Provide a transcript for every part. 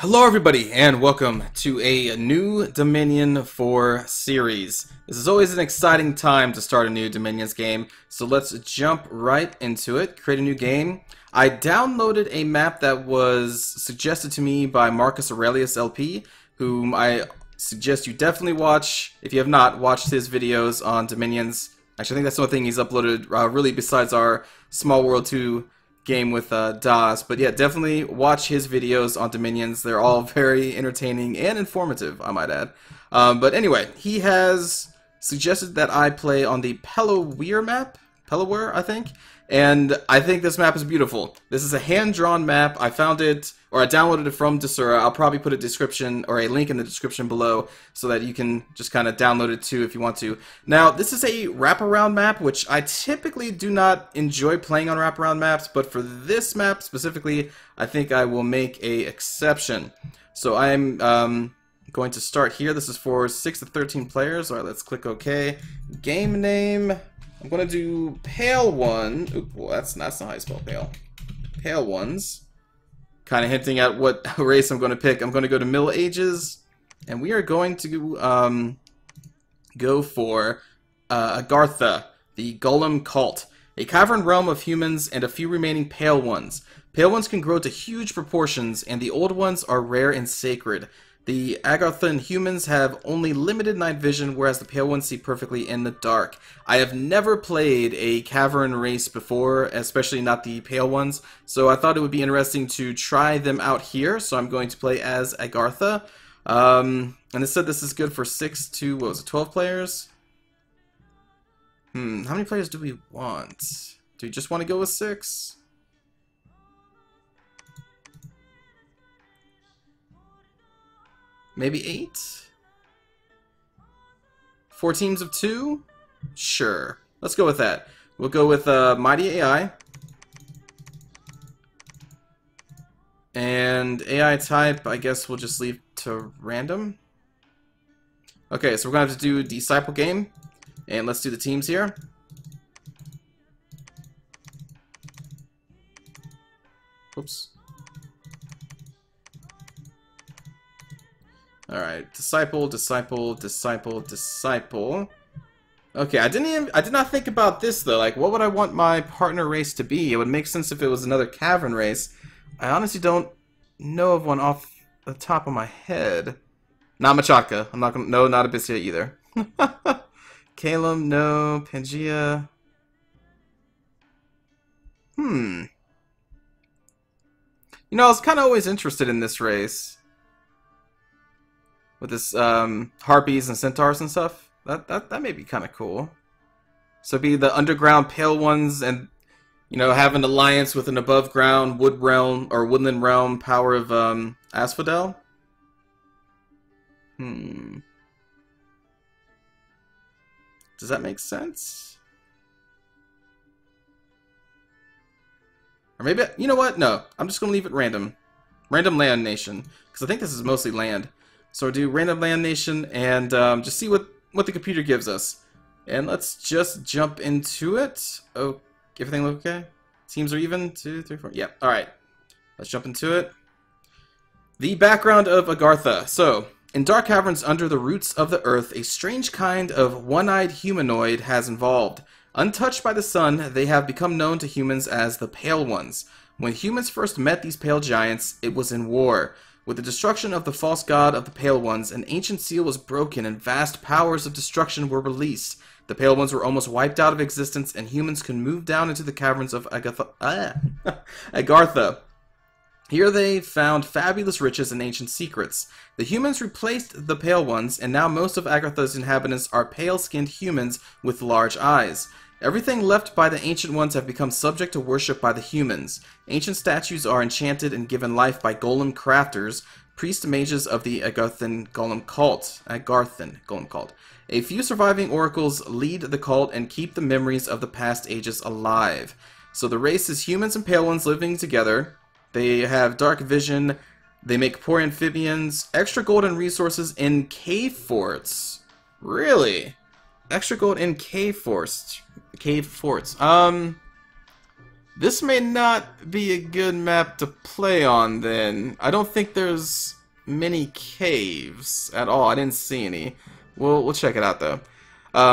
Hello everybody and welcome to a new Dominion 4 series. This is always an exciting time to start a new Dominions game, so let's jump right into it, create a new game. I downloaded a map that was suggested to me by Marcus Aurelius LP, whom I suggest you definitely watch if you have not watched his videos on Dominions. Actually, I think that's the only thing he's uploaded really besides our Small World 2 game with DAS, but yeah, definitely watch his videos on Dominions. They're all very entertaining and informative, I might add. But anyway, he has suggested that I play on the Pelaware map, I think, and I think this map is beautiful. This is a hand-drawn map. I found it, or I downloaded it from Desura. I'll probably put a description or a link in the description below so that you can just kind of download it too if you want to. Now, this is a wraparound map, which I typically do not enjoy playing on wraparound maps, but for this map specifically, I think I will make a exception. So I'm going to start here. This is for 6 to 13 players. All right, let's click OK. Game name. I'm going to do Pale One. Oop, well, that's not how I spell Pale. Pale Ones. Kind of hinting at what race I'm going to pick. I'm going to go to Middle Ages, and we are going to go for Agartha, the Golem Cult. A cavern realm of humans and a few remaining Pale Ones. Pale Ones can grow to huge proportions, and the old ones are rare and sacred. The Agarthan humans have only limited night vision, whereas the Pale Ones see perfectly in the dark. I have never played a cavern race before, especially not the Pale Ones, so I thought it would be interesting to try them out here, so I'm going to play as Agartha. And it said this is good for 6 to, what was it, 12 players? How many players do we want? Do we just want to go with 6? Maybe 8? 4 teams of 2? Sure. Let's go with that. We'll go with Mighty AI. And AI type, I guess we'll just leave to random. Okay, so we're going to have to do Disciple game. And let's do the teams here. Oops. Alright, disciple, disciple, disciple, disciple. Okay, I did not think about this though. Like, what would I want my partner race to be? It would make sense if it was another cavern race. I honestly don't know of one off the top of my head. Not Machaka. I'm not gonna. No, not Abyssia either. Calum, no. Pangea. You know, I was kind of always interested in this race. With this harpies and centaurs and stuff, that may be kind of cool. So be the underground Pale Ones, and you know, have an alliance with an above ground wood realm or woodland realm power of Asphodel. Does that make sense? Or maybe, you know what? No, I'm just gonna leave it random. Random land nation, because I think this is mostly land. So we'll do random land nation and just see what the computer gives us. And let's just jump into it. Oh, everything look okay? Teams are even? 2, 3, 4. Yep. All right. Let's jump into it. The background of Agartha. So, in dark caverns under the roots of the earth, a strange kind of one-eyed humanoid has evolved. Untouched by the sun, they have become known to humans as the Pale Ones. When humans first met these pale giants, it was in war. With the destruction of the false god of the Pale Ones, an ancient seal was broken and vast powers of destruction were released. The Pale Ones were almost wiped out of existence, and humans could move down into the caverns of Agartha. Here they found fabulous riches and ancient secrets. The humans replaced the Pale Ones, and now most of Agartha's inhabitants are pale-skinned humans with large eyes. Everything left by the Ancient Ones have become subject to worship by the humans. Ancient statues are enchanted and given life by golem crafters, priest mages of the Agarthan Golem Cult. A few surviving oracles lead the cult and keep the memories of the past ages alive. So the race is humans and Pale Ones living together. They have dark vision. They make poor amphibians. Extra golden resources in cave forts. Really? Extra gold in cave forts. This may not be a good map to play on then. I don't think there's many caves at all. I didn't see any. We'll check it out though.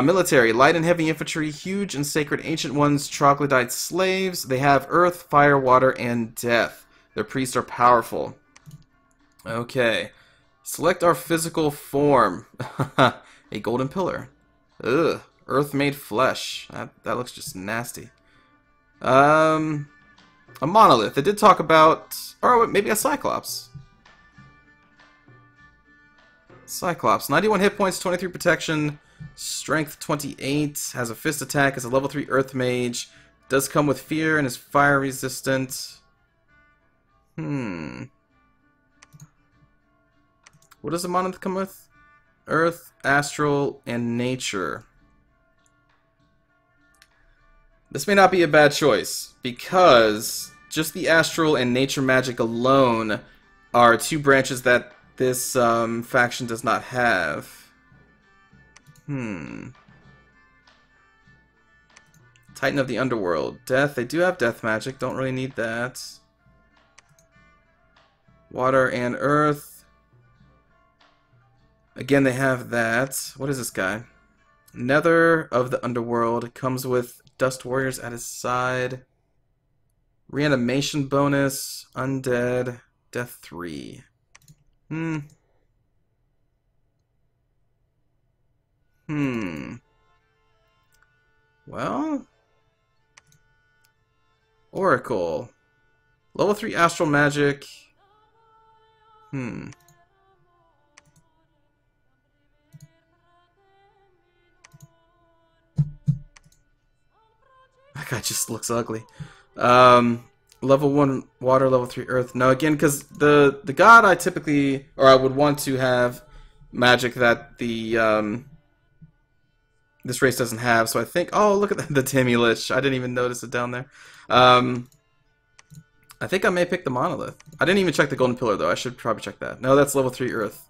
Military, light and heavy infantry, huge and sacred ancient ones, troglodyte slaves. They have earth, fire, water, and death. Their priests are powerful. Okay. Select our physical form. A golden pillar. Ugh. Earth-made flesh. That looks just nasty. A monolith. It did talk about... Or maybe a cyclops. Cyclops. 91 hit points, 23 protection, strength 28, has a fist attack, is a level 3 earth mage, does come with fear and is fire resistant. What does the monolith come with? Earth, astral, and nature. This may not be a bad choice, because just the astral and nature magic alone are two branches that this faction does not have. Titan of the Underworld. Death. They do have death magic. Don't really need that. Water and earth. Again, they have that. What is this guy? Nether of the Underworld. Comes with Dust Warriors at his side. Reanimation bonus. Undead. Death 3. Well, Oracle. Level 3 astral magic. That guy just looks ugly. Level 1 water, level 3 earth. No, again, because the god I typically, or I would want to have magic that the this race doesn't have. So I think, oh, look at the Timmy Lich. I didn't even notice it down there. I think I may pick the monolith. I didn't even check the golden pillar though. I should probably check that. No, that's level 3 earth.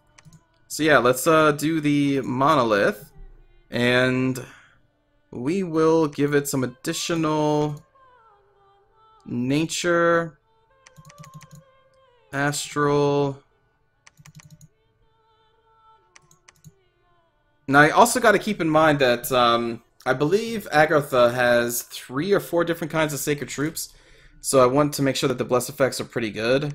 So yeah, let's do the monolith, and we will give it some additional nature, astral. Now I also got to keep in mind that I believe Agartha has 3 or 4 different kinds of sacred troops, so I want to make sure that the bless effects are pretty good.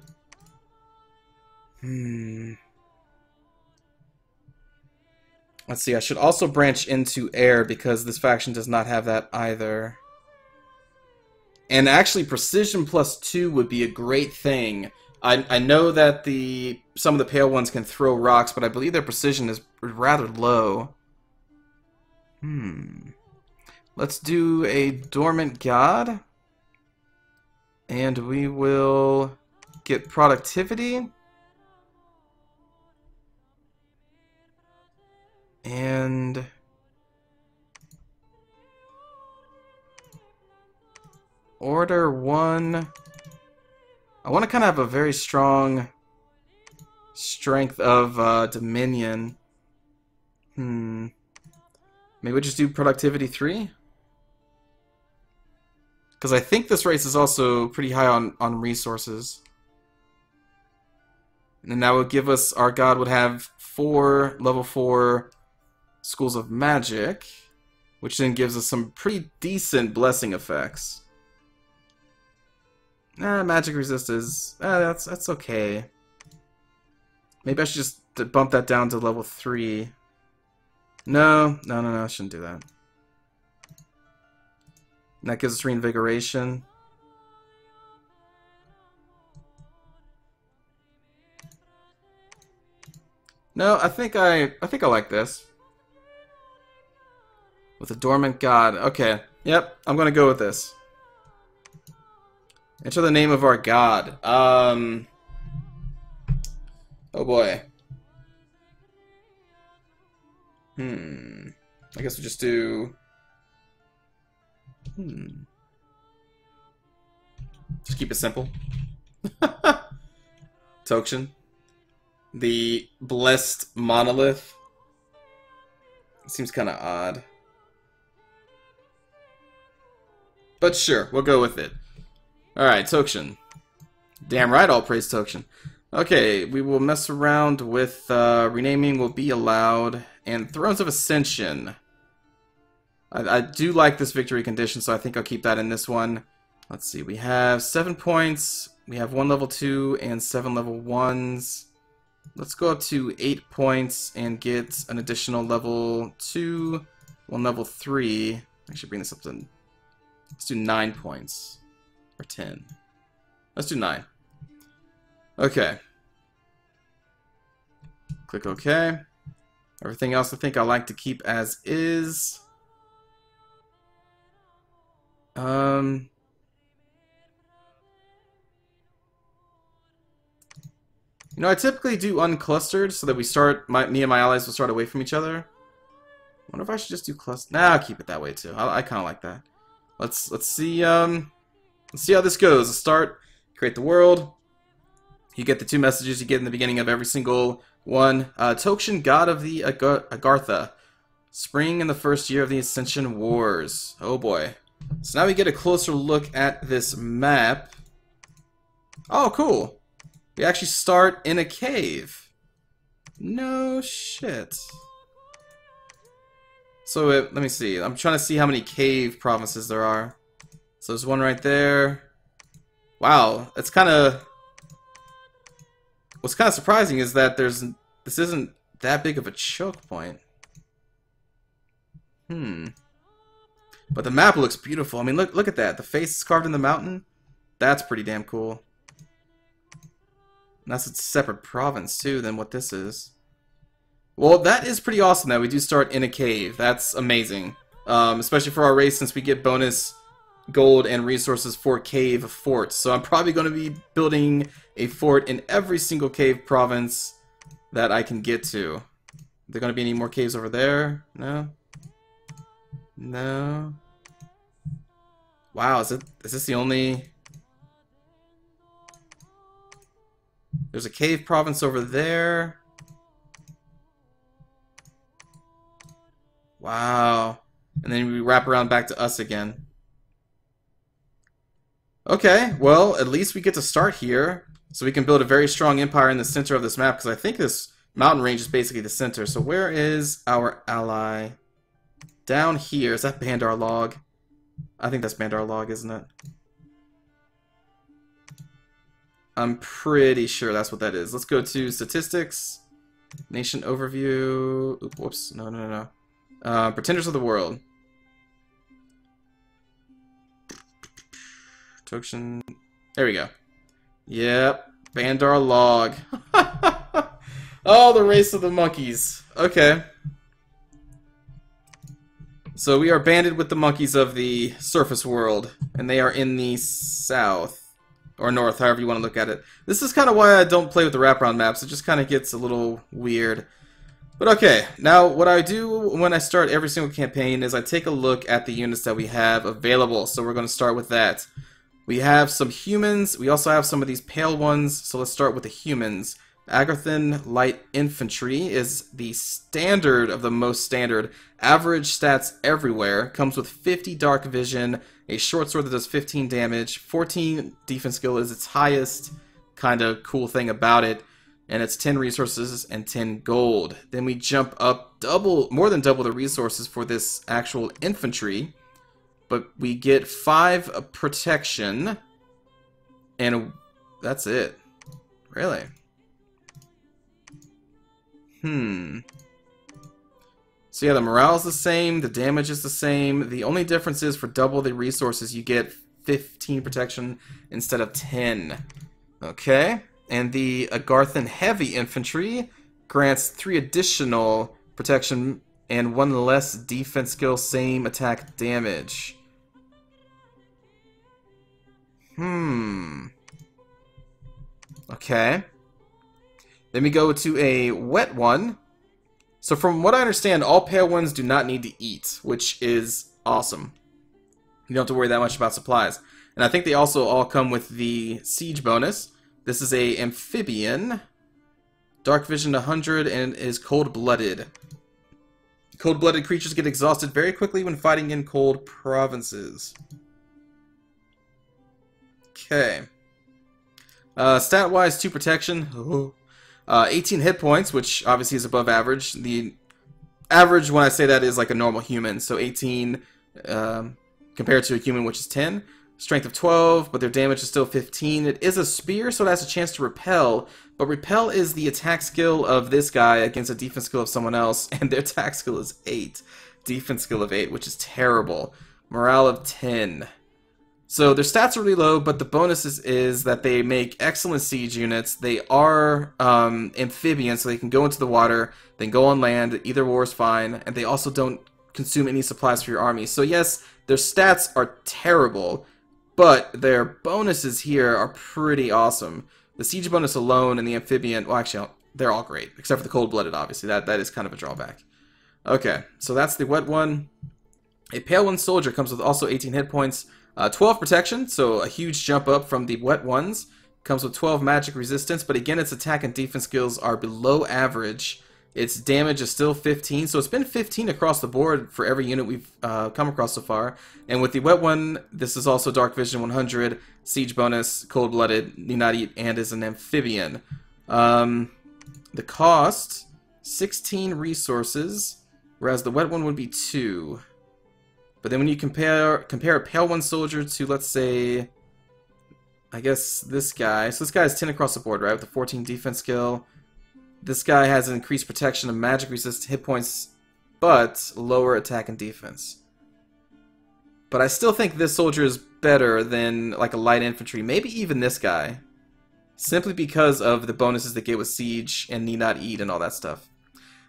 Let's see, I should also branch into air because this faction does not have that either. And actually, precision +2 would be a great thing. I know that some of the pale ones can throw rocks, but I believe their precision is rather low. Let's do a dormant god. And we will get productivity. And order 1. I want to kind of have a very strong strength of Dominion. Maybe we'll just do productivity 3? Because I think this race is also pretty high on resources. And then that would give us, our god would have 4 level 4 schools of magic, which then gives us some pretty decent blessing effects. Magic resist is... that's okay. Maybe I should just bump that down to level 3. No, I shouldn't do that. And that gives us reinvigoration. No, I think I like this. With a dormant god. Okay. Yep, I'm gonna go with this. Enter the name of our god. Oh boy. I guess we'll just do... Just keep it simple. Tokshen. The blessed monolith. Seems kind of odd. But sure, we'll go with it. Alright, tokshen. Damn right, I'll praise tokshen. Okay, we will mess around with renaming will be allowed, and Thrones of Ascension. I do like this victory condition, so I think I'll keep that in this one. Let's see, we have 7 points, we have 1 level 2 and 7 level 1s. Let's go up to 8 points and get an additional level 2, 1 level 3. I should bring this up to, let's do 9 points, or 10. Let's do 9. Okay. Click OK. Everything else I think I like to keep as is. You know, I typically do unclustered so that we start, me and my allies will start away from each other. I wonder if I should just do cluster. Nah, I'll keep it that way too. I kind of like that. Let's see how this goes. Let's start. Create the world. You get the 2 messages you get in the beginning of every single one. Tokshen, God of the Agartha. Spring in the first year of the Ascension Wars. Oh boy. So now we get a closer look at this map. Oh, cool. We actually start in a cave. No shit. So let me see. I'm trying to see how many cave provinces there are. So there's one right there. Wow, it's kind of... What's kind of surprising is that this isn't that big of a choke point. But the map looks beautiful. I mean, look at that. The face is carved in the mountain. That's pretty damn cool. And that's a separate province too than what this is. Well, that is pretty awesome that we do start in a cave. That's amazing. Especially for our race, since we get bonus gold and resources for cave forts. So I'm probably going to be building a fort in every single cave province that I can get to. Are there going to be any more caves over there? No? No? Wow, is this the only... There's a cave province over there. Wow. And then we wrap around back to us again. Okay, well, at least we get to start here. So we can build a very strong empire in the center of this map, because I think this mountain range is basically the center. So where is our ally? Down here. Is that Bandar Log? I think that's Bandar Log, isn't it? I'm pretty sure that's what that is. Let's go to statistics, nation overview. Oop, whoops, no. Pretenders of the world. Tokshen. There we go. Yep, Bandar Log. Oh, the race of the monkeys. Okay. So we are banded with the monkeys of the surface world, and they are in the south. Or north, however you want to look at it. This is kind of why I don't play with the wraparound maps. It just kind of gets a little weird. But okay, now what I do when I start every single campaign is I take a look at the units that we have available. So we're going to start with that. We have some humans. We also have some of these pale ones. So let's start with the humans. Agarthan Light Infantry is the standard of the most standard. Average stats everywhere. Comes with 50 dark vision, a short sword that does 15 damage, 14 defense skill is its highest kind of cool thing about it, and it's 10 resources and 10 gold. Then we jump up more than double the resources for this actual infantry, but we get 5 protection, and that's it. Really? So yeah, the morale is the same, the damage is the same. The only difference is for double the resources, you get 15 protection instead of 10. Okay, and the Agarthan Heavy Infantry grants 3 additional protection and 1 less defense skill, same attack damage. Okay. Then we go to a wet one. So from what I understand, all pale ones do not need to eat, which is awesome. You don't have to worry that much about supplies. And I think they also all come with the siege bonus. This is a amphibian. Dark vision 100 and is cold-blooded. Cold-blooded creatures get exhausted very quickly when fighting in cold provinces. Okay. Stat-wise, 2 protection. 18 hit points, which obviously is above average. The average, when I say that, is like a normal human. So 18 compared to a human, which is 10. Strength of 12, but their damage is still 15. It is a spear, so it has a chance to repel. But repel is the attack skill of this guy against a defense skill of someone else, and their attack skill is 8. Defense skill of 8, which is terrible. Morale of 10. So their stats are really low, but the bonus is that they make excellent siege units. They are amphibians, so they can go into the water, they can go on land, either war is fine, and they also don't consume any supplies for your army. So yes, their stats are terrible, but their bonuses here are pretty awesome. The siege bonus alone and the amphibian, well actually, they're all great, except for the cold-blooded, obviously. That is kind of a drawback. Okay, so that's the wet one. A pale one soldier comes with also 18 hit points, 12 protection, so a huge jump up from the wet ones. Comes with 12 magic resistance, but again, its attack and defense skills are below average. Its damage is still 15, so it's been 15 across the board for every unit we've come across so far. And with the wet one, this is also Dark Vision 100, Siege bonus, Cold-Blooded, Need Not Eat, and is an amphibian. The cost, 16 resources, whereas the wet one would be 2. But then when you compare a Pale One soldier to, let's say, I guess this guy. So this guy has 10 across the board, right, with the 14 defense skill. This guy has an increased protection and magic resist hit points, but lower attack and defense. But I still think this soldier is better than like a light infantry, maybe even this guy. Simply because of the bonuses they get with Siege and Need Not Eat and all that stuff.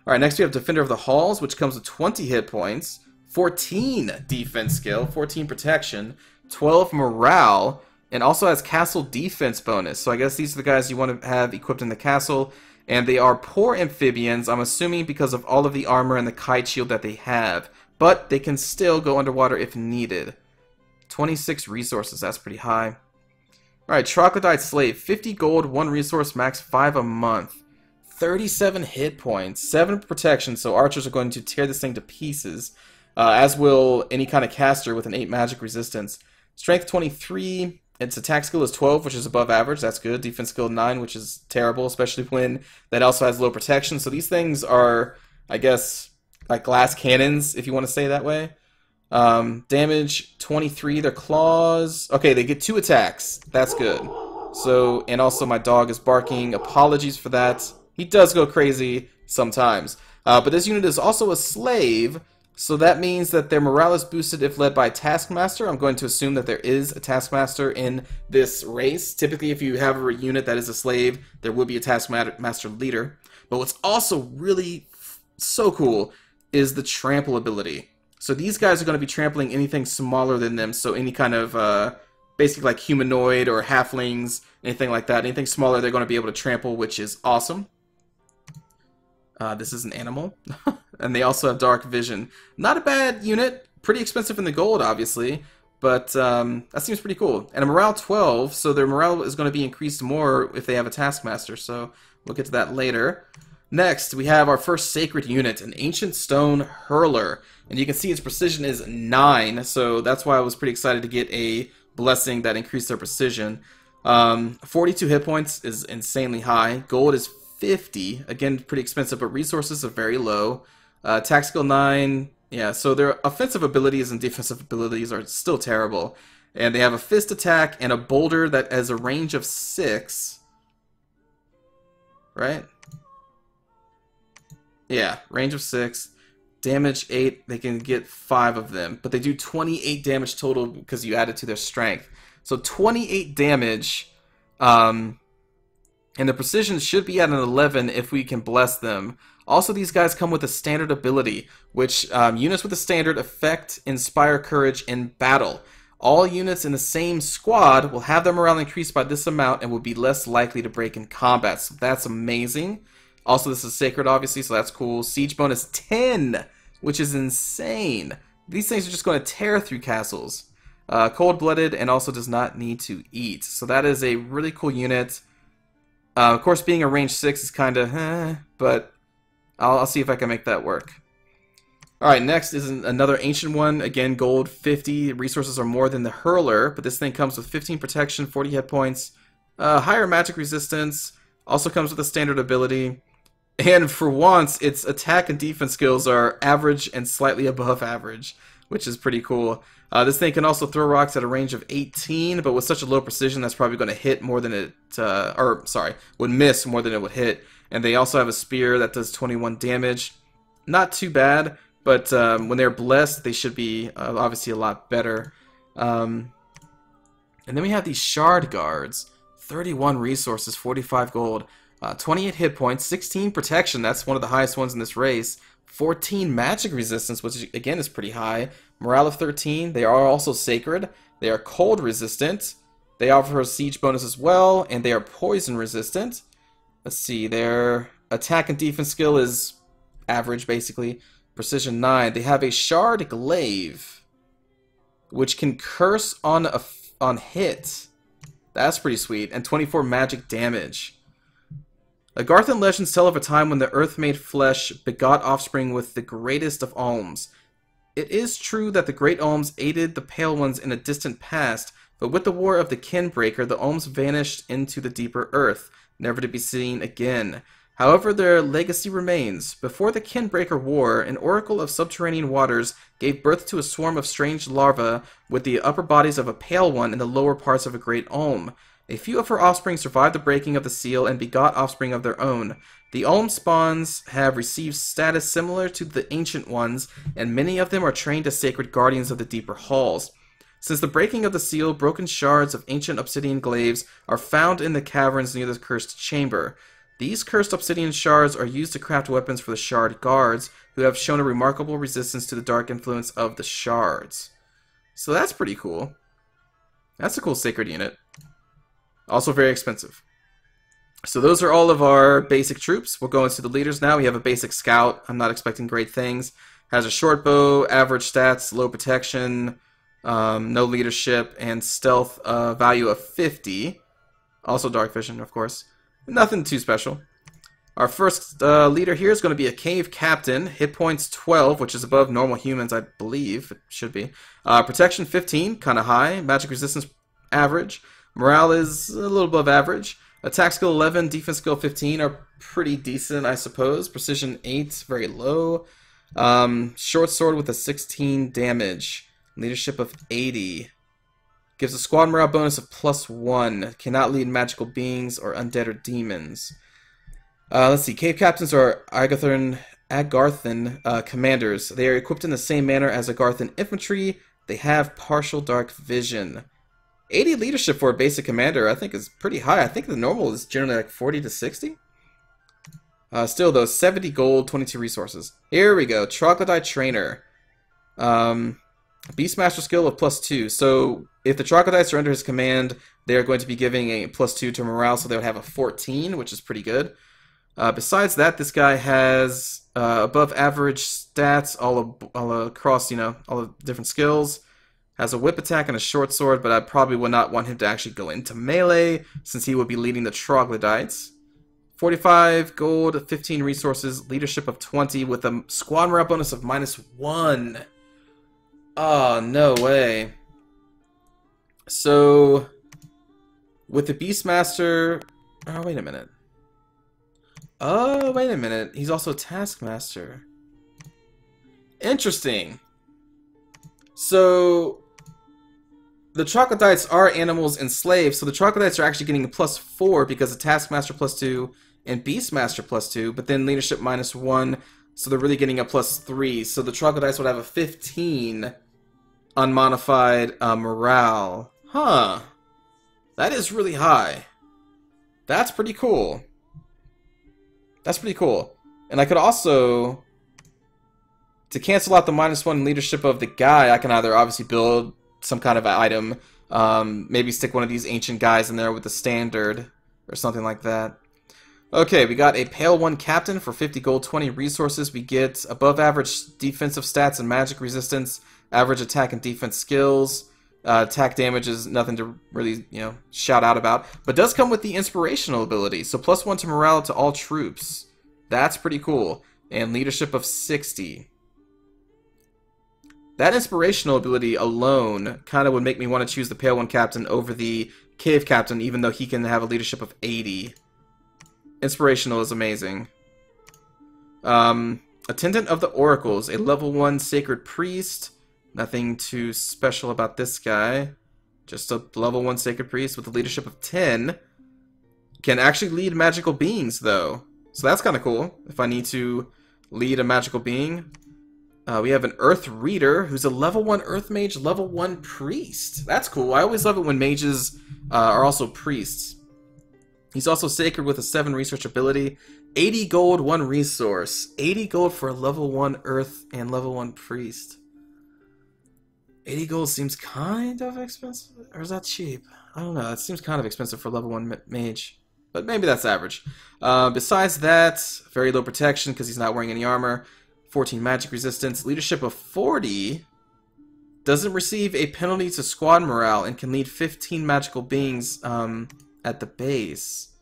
Alright, next we have Defender of the Halls, which comes with 20 hit points, 14 defense skill, 14 protection, 12 morale, and also has castle defense bonus. So I guess these are the guys you want to have equipped in the castle. And they are poor amphibians, I'm assuming because of all of the armor and the kite shield that they have. But they can still go underwater if needed. 26 resources, that's pretty high. Alright, Troglodyte Slave, 50 gold, 1 resource, max 5 a month. 37 hit points, 7 protection, so archers are going to tear this thing to pieces. As will any kind of caster with an 8 magic resistance. Strength 23, its attack skill is 12, which is above average, that's good. Defense skill 9, which is terrible, especially when that also has low protection. So these things are, I guess, like glass cannons, if you want to say it that way. Damage 23, their claws. Okay, they get 2 attacks, that's good. So, and also my dog is barking, apologies for that. He does go crazy sometimes. But this unit is also a slave. So that means that their morale is boosted if led by a Taskmaster. I'm going to assume that there is a Taskmaster in this race. Typically, if you have a unit that is a slave, there will be a Taskmaster leader. But what's also really so cool is the trample ability. So these guys are going to be trampling anything smaller than them. So any kind of basically like humanoid or halflings, anything like that. Anything smaller, they're going to be able to trample, which is awesome. This is an animal. And they also have Dark Vision. Not a bad unit. Pretty expensive in the gold, obviously. But that seems pretty cool. And a morale 12, so their morale is going to be increased more if they have a Taskmaster. So we'll get to that later. Next, we have our first sacred unit, an Ancient Stone Hurler. And you can see its precision is 9, so that's why I was pretty excited to get a blessing that increased their precision. 42 hit points is insanely high. Gold is 50, again pretty expensive, but resources are very low. Attack skill 9, yeah, so their offensive abilities and defensive abilities are still terrible. And they have a fist attack and a boulder that has a range of 6. Right? Yeah, range of 6. Damage 8, they can get 5 of them. But they do 28 damage total because you add it to their strength. So 28 damage, and the precision should be at an 11 if we can bless them. Also, these guys come with a standard ability, which units with a standard effect inspire courage in battle. All units in the same squad will have their morale increased by this amount and will be less likely to break in combat. So that's amazing. Also, this is sacred, obviously, so that's cool. Siege bonus 10, which is insane. These things are just going to tear through castles. Cold-blooded and also does not need to eat. So that is a really cool unit. Of course, being a range 6 is kind of, but I'll see if I can make that work. Alright, next is another ancient one. Again, gold 50. Resources are more than the Hurler, but this thing comes with 15 protection, 40 hit points, higher magic resistance, also comes with a standard ability. And for once, its attack and defense skills are average and slightly above average, which is pretty cool. This thing can also throw rocks at a range of 18, but with such a low precision, that's probably going to hit more than it, would miss more than it would hit. And they also have a spear that does 21 damage. Not too bad, but when they're blessed, they should be obviously a lot better. And then we have these shard guards. 31 resources, 45 gold. 28 hit points, 16 protection, that's one of the highest ones in this race. 14 magic resistance, which again is pretty high. Morale of 13, they are also sacred. They are cold resistant. They offer a siege bonus as well, and they are poison resistant. Let's see, their attack and defense skill is average basically. Precision 9. They have a shard glaive, which can curse on hit. That's pretty sweet, and 24 magic damage. Agarthan legends tell of a time when the earth-made flesh begot offspring with the greatest of alms. It is true that the great alms aided the pale ones in a distant past, but with the war of the Kinbreaker, the alms vanished into the deeper earth, never to be seen again. However, their legacy remains. Before the Kinbreaker War, an oracle of subterranean waters gave birth to a swarm of strange larvae with the upper bodies of a pale one and the lower parts of a great alm. A few of her offspring survived the breaking of the seal and begot offspring of their own. The Olm spawns have received status similar to the ancient ones, and many of them are trained as sacred guardians of the deeper halls. Since the breaking of the seal, broken shards of ancient obsidian glaives are found in the caverns near the cursed chamber. These cursed obsidian shards are used to craft weapons for the shard guards, who have shown a remarkable resistance to the dark influence of the shards. So that's pretty cool. That's a cool sacred unit. Also very expensive. So those are all of our basic troops. We'll go into the leaders now. We have a basic scout. I'm not expecting great things. Has a short bow, average stats, low protection, no leadership, and stealth value of 50. Also dark vision, of course. Nothing too special. Our first leader here is going to be a cave captain. Hit points 12, which is above normal humans, I believe. It should be. Protection 15, kind of high. Magic resistance average. Morale is a little above average. Attack skill 11, defense skill 15 are pretty decent, I suppose. Precision 8, very low. Short sword with a 16 damage. Leadership of 80. Gives a squad morale bonus of +1. Cannot lead magical beings or undead or demons. Let's see. Cave captains are Agarthan commanders. They are equipped in the same manner as Agarthan infantry. They have partial dark vision. 80 leadership for a basic commander, I think, is pretty high. I think the normal is generally like 40 to 60. Still, though, 70 gold, 22 resources. Here we go. Troglodyte Trainer. Beastmaster skill of +2. So, if the Troglodytes are under his command, they are going to be giving a +2 to morale, so they would have a 14, which is pretty good. Besides that, this guy has above average stats all across, all the different skills. Has a whip attack and a short sword, but I probably would not want him to actually go into melee, since he would be leading the Troglodytes. 45 gold, 15 resources, leadership of 20, with a squad morale bonus of -1. Oh, no way. So, with the Beastmaster... Oh, wait a minute. Oh, wait a minute. He's also Taskmaster. Interesting. So... the Troglodytes are animals enslaved, so the Troglodytes are actually getting a +4 because of Taskmaster +2 and Beastmaster +2, but then leadership -1, so they're really getting a +3. So the Troglodytes would have a 15 unmodified morale. Huh. That is really high. That's pretty cool. That's pretty cool. And I could also... to cancel out the -1 leadership of the guy, I can either obviously build some kind of item, maybe stick one of these ancient guys in there with the standard, or something like that. Okay, we got a Pale 1 Captain for 50 gold, 20 resources. We get above average defensive stats and magic resistance, average attack and defense skills. Attack damage is nothing to really, shout out about, but does come with the inspirational ability, so +1 to morale to all troops. That's pretty cool. And leadership of 60. That inspirational ability alone kind of would make me want to choose the Pale One Captain over the Cave Captain, even though he can have a leadership of 80. Inspirational is amazing. Attendant of the Oracles, a level 1 Sacred Priest. Nothing too special about this guy. Just a level 1 Sacred Priest with a leadership of 10. Can actually lead magical beings, though. So that's kind of cool, if I need to lead a magical being. We have an Earth Reader, who's a level 1 Earth Mage, level 1 Priest. That's cool. I always love it when mages are also priests. He's also Sacred with a 7 research ability. 80 gold, 1 resource. 80 gold for a level 1 Earth and level 1 Priest. 80 gold seems kind of expensive. Or is that cheap? I don't know. It seems kind of expensive for level 1 mage. But maybe that's average. Besides that, very low protection because he's not wearing any armor. 14 magic resistance. Leadership of 40. Doesn't receive a penalty to squad morale and can lead 15 magical beings at the base.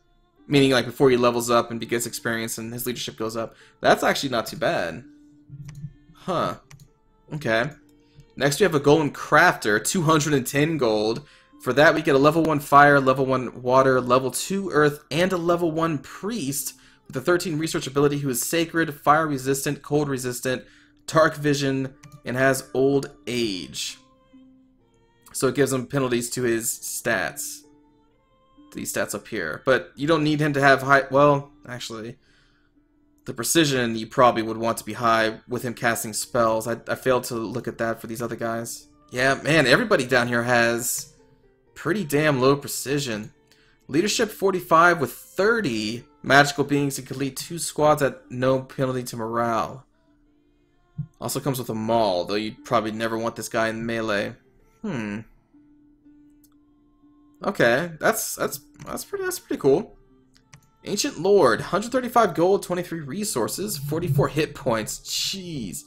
Meaning, like, before he levels up and gets experience and his leadership goes up. That's actually not too bad. Huh. Okay. Next, we have a Golden Crafter, 210 gold. For that, we get a level 1 Fire, level 1 Water, level 2 Earth, and a level 1 Priest with a 13 research ability who is Sacred, Fire Resistant, Cold Resistant, Dark Vision, and has Old Age. So it gives him penalties to his stats. These stats up here. But you don't need him to have high... Well, actually, the precision you probably would want to be high with him casting spells. I failed to look at that for these other guys. Yeah, man, everybody down here has pretty damn low precision. Leadership 45 with 30 magical beings that could lead 2 squads at no penalty to morale. Also comes with a maul, though you'd probably never want this guy in melee. Okay, that's pretty cool. Ancient Lord, 135 gold, 23 resources, 44 hit points. Jeez.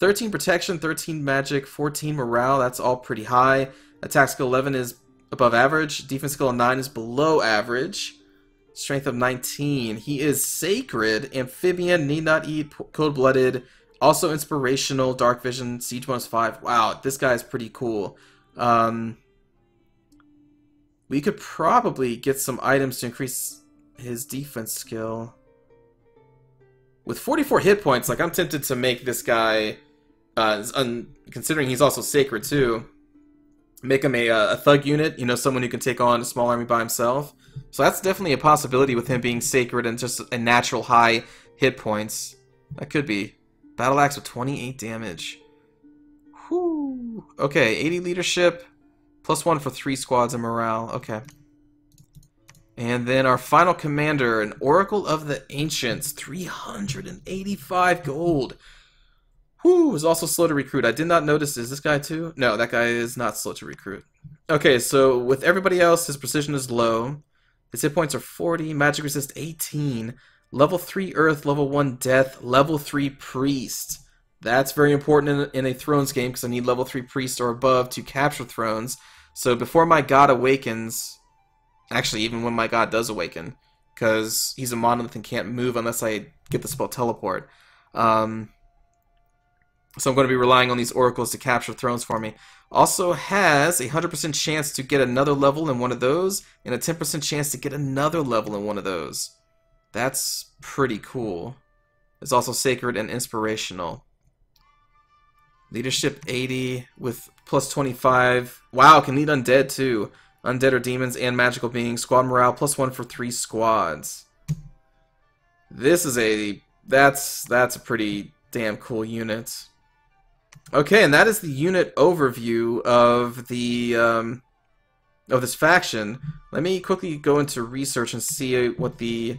13 protection, 13 magic, 14 morale. That's all pretty high. Attack skill 11 is above average. Defense skill 9 is below average. Strength of 19. He is Sacred, Amphibian, need not eat, cold-blooded. Also inspirational, Dark Vision, Siege bonus 5. Wow, this guy is pretty cool. We could probably get some items to increase his defense skill. With 44 hit points, like, I'm tempted to make this guy, considering he's also Sacred too, make him a thug unit, you know, someone who can take on a small army by himself. So that's definitely a possibility with him being Sacred and just a natural high hit points. That could be. Battle Axe with 28 damage. Whew. Okay, 80 leadership. +1 for 3 squads and morale. Okay. And then our final commander, an Oracle of the Ancients, 385 gold. Whew, is also slow to recruit. I did not notice. Is this guy too? No, that guy is not slow to recruit. Okay, so with everybody else, his precision is low. His hit points are 40, magic resist 18, level 3 Earth, level 1 Death, level 3 Priest. That's very important in a Thrones game because I need level 3 Priest or above to capture Thrones. So before my god awakens, actually even when my god does awaken, because he's a monolith and can't move unless I get the spell Teleport. So I'm going to be relying on these oracles to capture Thrones for me. Also has a 100% chance to get another level in one of those, and a 10% chance to get another level in one of those. That's pretty cool. It's also Sacred and Inspirational. Leadership 80 with +25. Wow, can lead undead too. Undead or demons and magical beings. Squad morale +1 for 3 squads. This is that's a pretty damn cool unit. Okay, and that is the unit overview of the of this faction. Let me quickly go into research and see what the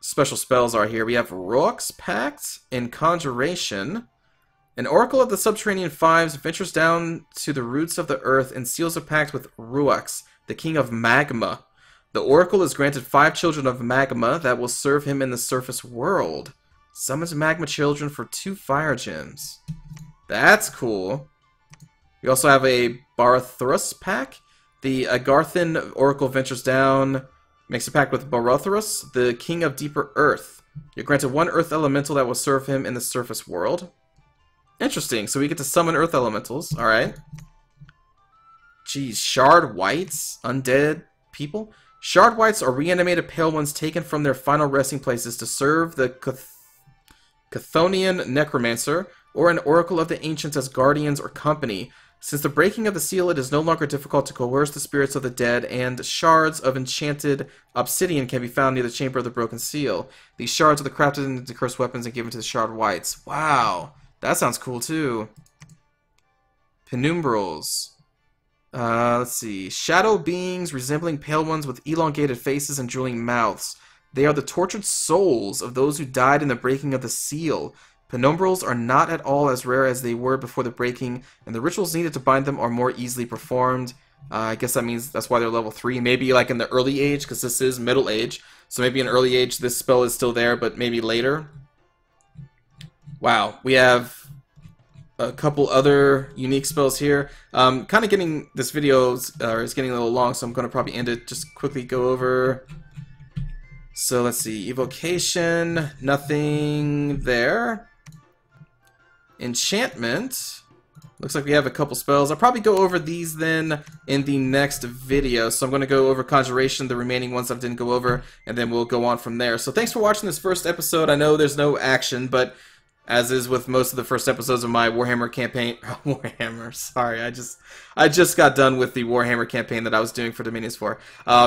special spells are here. We have Rook's Pact and Conjuration. An Oracle of the Subterranean Fives ventures down to the roots of the earth and seals a pact with Ruux, the king of magma. The Oracle is granted 5 children of magma that will serve him in the surface world. Summons magma children for 2 fire gems. That's cool. We also have a Barathurus pack. The Agarthan Oracle ventures down, makes a pact with Barathurus, the king of deeper earth. You're granted 1 earth elemental that will serve him in the surface world. Interesting. So we get to summon Earth Elementals. Alright. Geez, Shard Whites? Undead people? Shard Whites are reanimated Pale Ones taken from their final resting places to serve the Chthonian Necromancer or an Oracle of the Ancients as guardians or company. Since the breaking of the seal, it is no longer difficult to coerce the spirits of the dead, and shards of enchanted obsidian can be found near the Chamber of the Broken Seal. These shards are crafted into cursed weapons and given to the Shard Whites. Wow, that sounds cool too. Penumbrals. Let's see. Shadow beings resembling pale ones with elongated faces and drooling mouths. They are the tortured souls of those who died in the breaking of the seal. Penumbrals are not at all as rare as they were before the breaking, and the rituals needed to bind them are more easily performed. I guess that means that's why they're level 3. Maybe like in the early age, because this is middle age. So maybe in early age this spell is still there, but maybe later. Wow, we have a couple other unique spells here. Kind of getting this video is getting a little long, so I'm going to probably end it. Just quickly go over. So let's see, evocation, nothing there. Enchantment, looks like we have a couple spells. I'll probably go over these then in the next video. So I'm going to go over conjuration, the remaining ones that I didn't go over, and then we'll go on from there. So thanks for watching this first episode. I know there's no action, but as is with most of the first episodes of my Warhammer campaign, Warhammer, sorry, I just got done with the Warhammer campaign that I was doing for Dominions 4.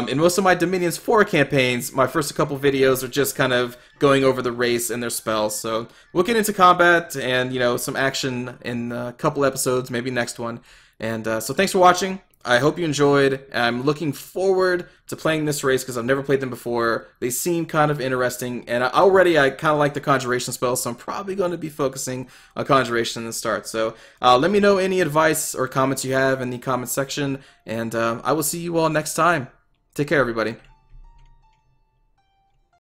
In most of my Dominions 4 campaigns, my first couple videos are just kind of going over the race and their spells. So we'll get into combat and, you know, some action in a couple episodes, maybe next one. And so thanks for watching. I hope you enjoyed. I'm looking forward to playing this race because I've never played them before. They seem kind of interesting, and I kind of like the conjuration spell, so I'm probably going to be focusing on conjuration in the start. So let me know any advice or comments you have in the comment section, and I will see you all next time. Take care, everybody.